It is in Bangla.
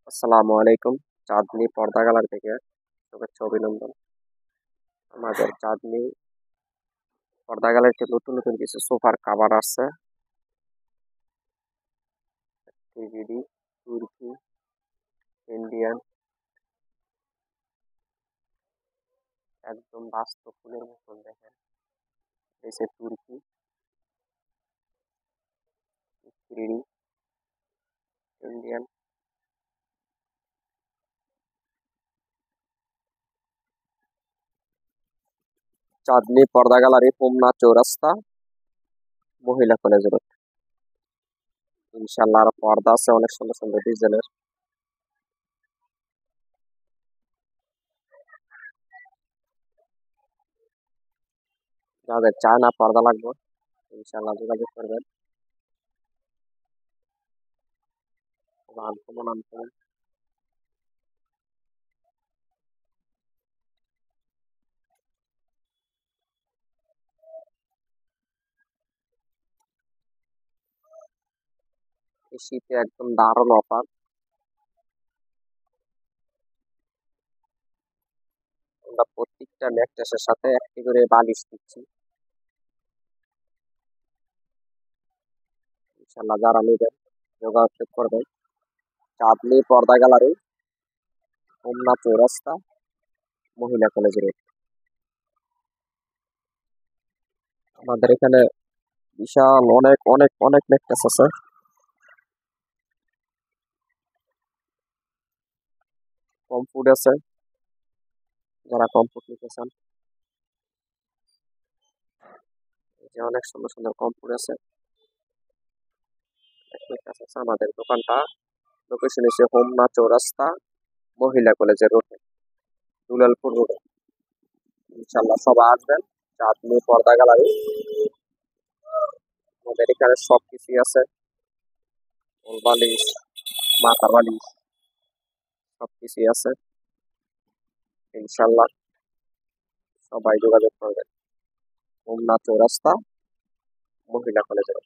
আসসালামু আলাইকুম। চাঁদনী পর্দা গ্যালারি থেকে শুভেচ্ছা অভিনন্দন। আমাদের চাঁদনী পর্দা গ্যালারিতে নতুন নতুন কিছু সোফার কাভার আসছে। টিভিডি, তুর্কি, ইন্ডিয়ান, একদম বাস্তব ফুলের মতন দেখেন। এসে তুর্কি, থ্রিডি, ইন্ডিয়ান। চাঁদনী পর্দা গ্যালারি, হোমনা চৌরাস্তা, মহিলা কলেজ রোড। ইনশাল্লাহ আর পর্দা আছে অনেক সুন্দর সুন্দর ডিজাইনের। যাদের চায় না পর্দা লাগবে, ইনশাল্লাহ যোগাযোগ করবেন। আনকমন আনকমন এই শীতে একদম দারুণ অফার। আমরা প্রত্যেকটা ম্যাট্রেসের সাথে একটি করে বালিশ দিচ্ছি। ইনশাল্লাহ যারা নেবেন যোগাযোগ করবেন। চাঁদনী পর্দা গ্যালারি, হোমনা চৌরাস্তা, মহিলা কলেজ রোড। আমাদের এখানে বিশাল অনেক অনেক অনেক ম্যাট্রেস আছে। কমফোর্ট আছে, যারা কমফোর্ট নিতে চান। এই যে অনেক সুন্দর সুন্দর কমফোর্ট আছে। ম্যাট্রেস আছে। আমাদের দোকানটা লোকেশন হচ্ছে হোমনা চৌরাস্তা, মহিলা কলেজের রোডে, দুলালপুর রোডে। ইনশাল্লাহ সবাই আসবেন। চাঁদনী পর্দা গ্যালারি, আমাদের এখানে সবকিছুই আছে। কোল বালিশ, মাথা বালিশ, সবকিছুই আছে। ইনশাল্লাহ সবাই যোগাযোগ করবেন। হোমনা চৌরাস্তা, মহিলা কলেজের